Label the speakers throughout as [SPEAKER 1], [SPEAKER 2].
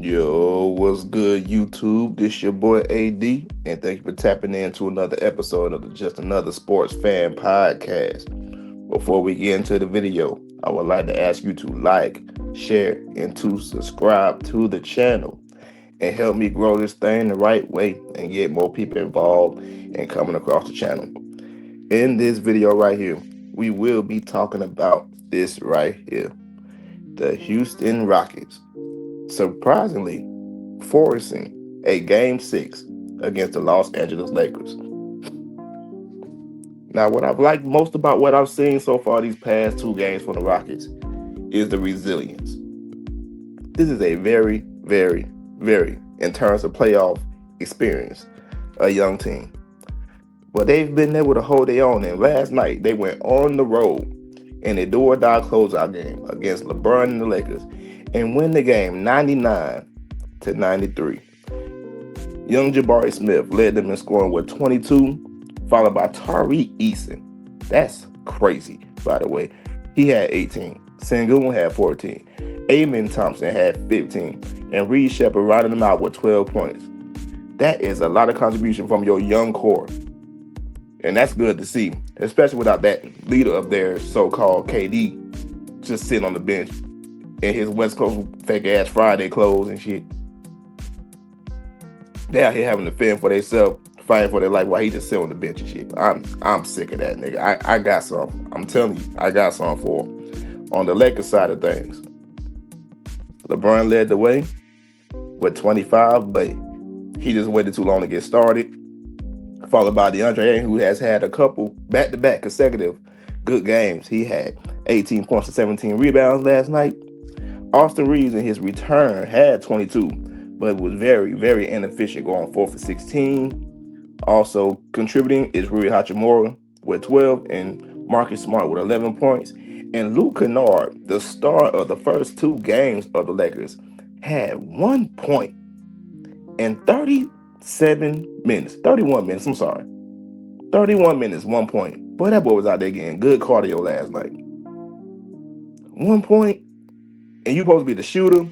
[SPEAKER 1] Yo, what's good, YouTube? This your boy AD, and thank you for tapping into another episode of the Just Another Sports Fan Podcast. Before we get into the video, I would like to ask you to like, share, and to subscribe to the channel and help me grow this thing the right way and get more people involved and coming across the channel. In this video right here, we will be talking about this right here, the Houston Rockets surprisingly forcing a game 6 against the Los Angeles Lakers. Now, what I've liked most about what I've seen so far these past two games for the Rockets is the resilience. This is a very, in terms of playoff experience, a young team. But they've been able to hold their own. And last night, they went on the road in a do-or-die closeout game against LeBron and the Lakers and win the game 99-93. Young Jabari Smith led them in scoring with 22, followed by Tariq Eason. That's crazy, by the way. He had 18. Sengun had 14. Amen Thompson had 15. And Reed Shepard rounded them out with 12 points. That is a lot of contribution from your young core. And that's good to see, especially without that leader of their so-called KD just sitting on the bench in his West Coast fake-ass Friday clothes and shit. They out here having to fend for themselves, fighting for their life while he just sitting on the bench and shit. I'm sick of that, nigga. I got some. I'm telling you, I got some for him. On the Lakers side of things, LeBron led the way with 25, but he just waited too long to get started. Followed by DeAndre Ayton, who has had a couple back-to-back consecutive good games. He had 18 points and 17 rebounds last night. Austin Reeves in his return had 22, but was very inefficient, going 4 for 16. Also contributing is Rui Hachimura with 12 and Marcus Smart with 11 points. And Luke Kennard, the star of the first two games of the Lakers, had 1 point in 31 minutes, 1 point. Boy, that boy was out there getting good cardio last night. 1 point, and you supposed to be the shooter,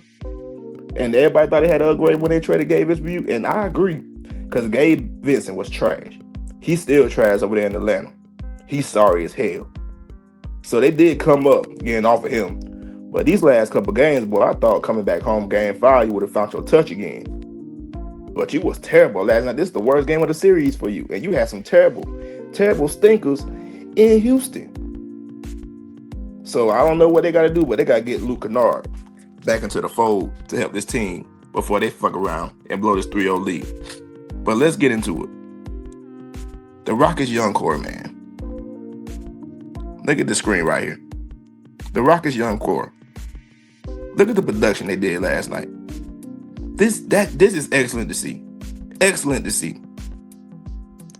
[SPEAKER 1] and everybody thought he had an upgrade when they traded Gabe Vincent, and I agree, because Gabe Vincent was trash. He's still trash over there in Atlanta. He's sorry as hell. So they did come up getting off of him. But these last couple games, boy, I thought coming back home game 5, you would have found your touch again. But you was terrible last night. This is the worst game of the series for you. And you had some terrible stinkers in Houston. So I don't know what they got to do, but they got to get Luke Kennard back into the fold to help this team before they fuck around and blow this 3-0 lead. But let's get into it. The Rockets young core, man. Look at the screen right here. The Rockets young core. Look at the production they did last night. This is excellent to see. Excellent to see.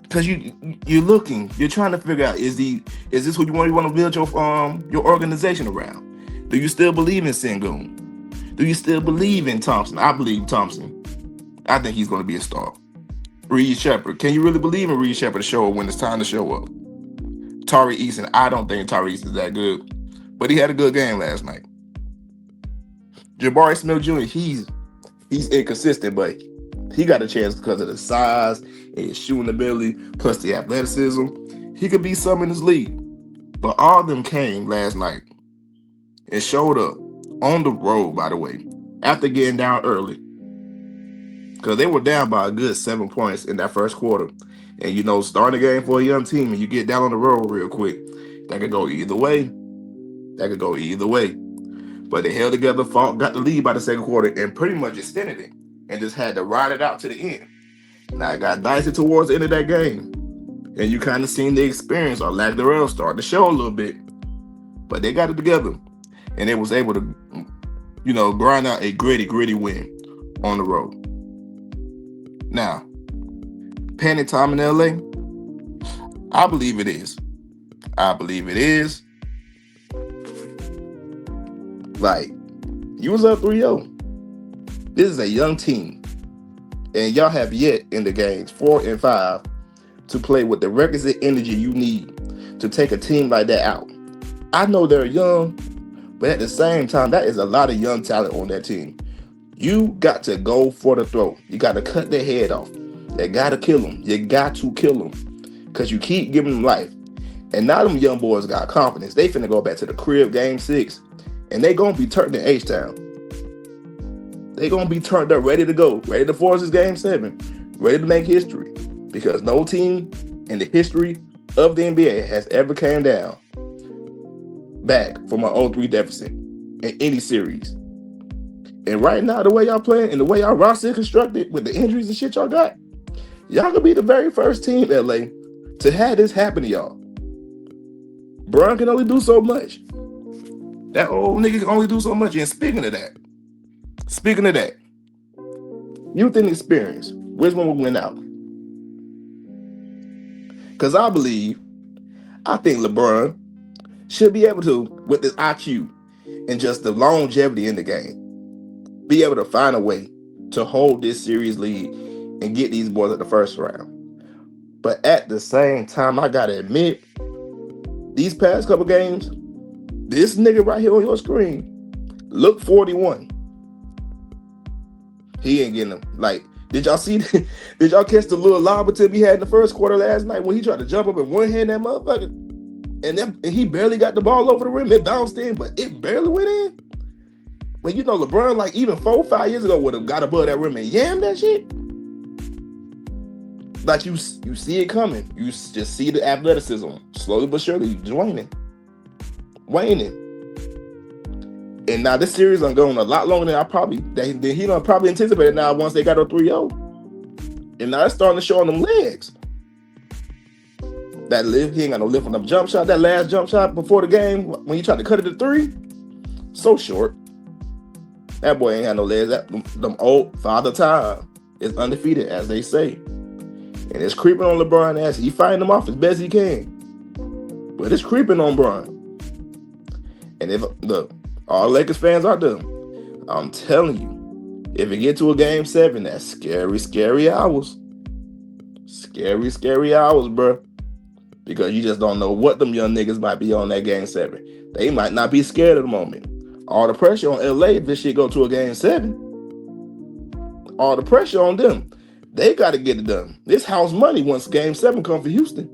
[SPEAKER 1] Because you're trying to figure out, is this who you want to build your organization around? Do you still believe in Sengun? Do you still believe in Thompson? I believe Thompson. I think he's going to be a star. Reed Shepard. Can you really believe in Reed Shepard to show up when it's time to show up? Tariq Eason. I don't think Tariq Eason is that good, but he had a good game last night. Jabari Smith Jr. He's inconsistent, but he got a chance because of the size and his shooting ability, plus the athleticism. He could be some in this league. But all of them came last night and showed up on the road, by the way, after getting down early. Because they were down by a good 7 points in that first quarter. And, starting a game for a young team and you get down on the road real quick, that could go either way. But they held together, got the lead by the second quarter, and pretty much extended it and just had to ride it out to the end. Now, it got dicey towards the end of that game. And you kind of seen the experience or lack thereof start to show a little bit. But they got it together. And they was able to, grind out a gritty win on the road. Now, panic time in LA? I believe it is. Like, you was up 3-0. This is a young team. And y'all have yet in the games 4 and 5 to play with the requisite energy you need to take a team like that out. I know they're young, but at the same time, that is a lot of young talent on that team. You got to go for the throat. You got to cut their head off. You got to kill them. You got to kill them. Because you keep giving them life. And now them young boys got confidence. They finna go back to the crib game 6. And they gonna be turned in H-Town. They gonna be turned up, ready to go. Ready to force this game 7. Ready to make history. Because no team in the history of the NBA has ever came down back from an 0-3 deficit in any series. And right now, the way y'all playing and the way y'all roster is constructed with the injuries and shit y'all got, y'all could be the very first team, LA, to have this happen to y'all. Bron can only do so much. That old nigga can only do so much. And speaking of that, youth and experience, which one will win out? Because I think LeBron should be able to, with this IQ and just the longevity in the game, be able to find a way to hold this series lead and get these boys at the first round. But at the same time, I gotta admit, these past couple games, this nigga right here on your screen look 41. He ain't getting them. Like, did y'all see? Did y'all catch the little lob attempt he had in the first quarter last night when he tried to jump up and one-hand that motherfucker? And he barely got the ball over the rim. It bounced in, but it barely went in. But you know, LeBron, like even 4 or 5 years ago, would have got above that rim and yammed that shit. Like you see it coming. You just see the athleticism slowly but surely waning. And now this series is going a lot longer than he done probably anticipated. Now once they got a 3-0, and now it's starting to show on them legs. That lift, he ain't got no lift on the jump shot. That last jump shot before the game when he tried to cut it to 3, so short. That boy ain't got no legs. Them old Father Time is undefeated, as they say. And it's creeping on LeBron ass. He fighting them off as best he can. But it's creeping on Bron. And if look, all Lakers fans out there, I'm telling you, if it get to a game 7, that's scary hours. Scary hours, bro. Because you just don't know what them young niggas might be on that game 7. They might not be scared at the moment. All the pressure on LA if this shit go to a game 7. All the pressure on them. They got to get it done. This house money once game 7 come for Houston.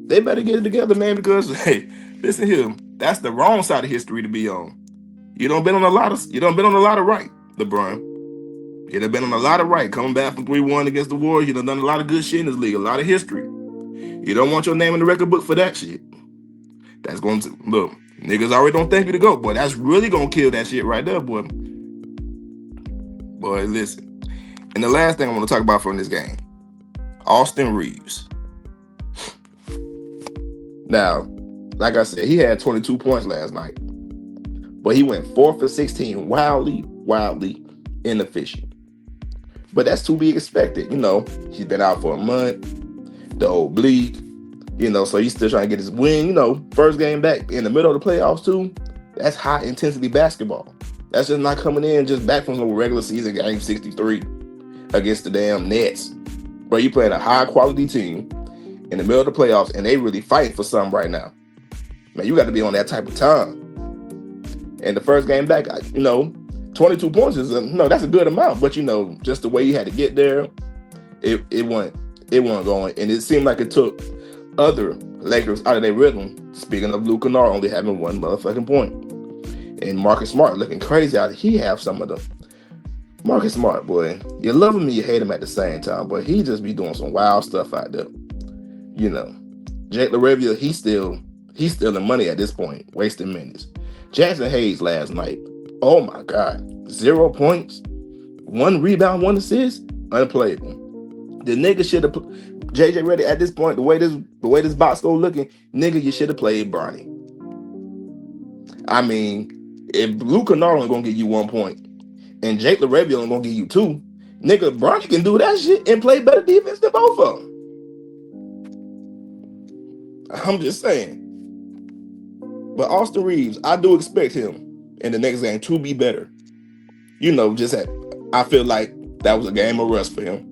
[SPEAKER 1] They better get it together, man, because, hey, listen here. That's the wrong side of history to be on. You done been on a lot of right, LeBron. You done been on a lot of right. Coming back from 3-1 against the Warriors, you done a lot of good shit in this league, a lot of history. You don't want your name in the record book for that shit. That's going to, look, niggas already don't think you to go, boy. That's really going to kill that shit right there, boy. Boy, listen. And the last thing I want to talk about from this game, Austin Reeves. Now, like I said, he had 22 points last night, but he went 4 for 16, wildly inefficient. But that's to be expected. You know, he's been out for a month, the oblique, you know, so he's still trying to get his win. You know, first game back in the middle of the playoffs too. That's high intensity basketball. That's just not coming in just back from the regular season game 63 against the damn Nets, where you playing a high quality team in the middle of the playoffs and they really fighting for something right now. Man, you got to be on that type of time. And the first game back, 22 points is that's a good amount, but just the way you had to get there, it wasn't going, and it seemed like it took other Lakers out of their rhythm. Speaking of Luke Kennard only having one motherfucking point, and Marcus Smart looking crazy out. He have some of them. Marcus Smart, boy, you love him and you hate him at the same time, but he just be doing some wild stuff out there. Jake LaRavia, he's still in money at this point, wasting minutes. Jackson Hayes last night, oh my God, 0 points, 1 rebound, 1 assist, unplayable. The nigga should have, JJ Redick at this point, the way this box score looking, nigga, you should have played Bronny. I mean, if Luke Kennard only gonna give you 1 point, and Jake LaRavia only gonna give you 2, nigga, Bronny can do that shit and play better defense than both of them. I'm just saying. But Austin Reeves, I do expect him in the next game to be better. I feel like that was a game of rest for him.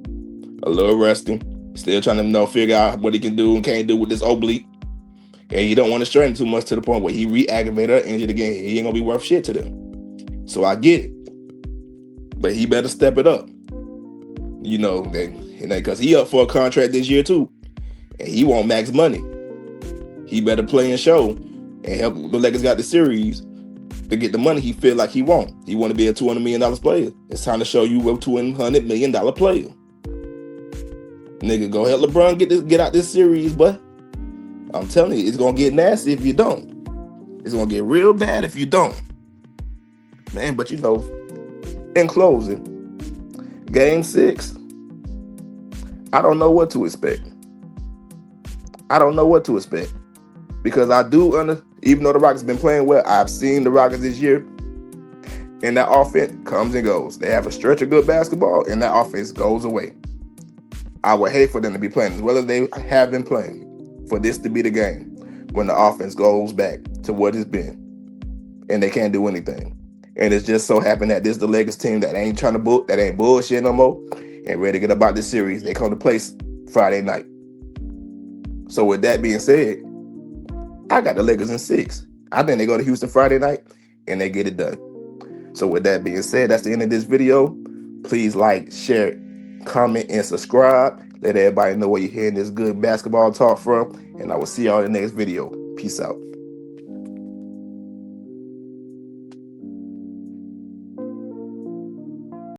[SPEAKER 1] A little resting. Still trying to figure out what he can do and can't do with this oblique. And you don't want to strain too much to the point where he re-aggravated or injured again. He ain't going to be worth shit to them. So I get it. but he better step it up. You know, because he up for a contract this year too, and he want max money. He better play and show and help the Lakers got the series to get the money he feel like he want. He want to be a $200 million player. It's time to show you a $200 million player. Nigga, go help LeBron get out this series, but I'm telling you, it's gonna get nasty if you don't. It's gonna get real bad if you don't. Man, but you know, in closing, Game 6, I don't know what to expect. I don't know what to expect. Because even though the Rockets been playing well, I've seen the Rockets this year, and that offense comes and goes. They have a stretch of good basketball, and that offense goes away. I would hate for them to be playing as well as they have been playing, for this to be the game when the offense goes back to what it's been, and they can't do anything. And it's just so happened that this is the Lakers team that ain't bullshit no more, and ready to get about this series. They come to play Friday night. So with that being said, I got the Lakers in 6. I think they go to Houston Friday night and they get it done. So with that being said, that's the end of this video. Please like, share, comment, and subscribe. Let everybody know where you're hearing this good basketball talk from. And I will see y'all in the next video. Peace out.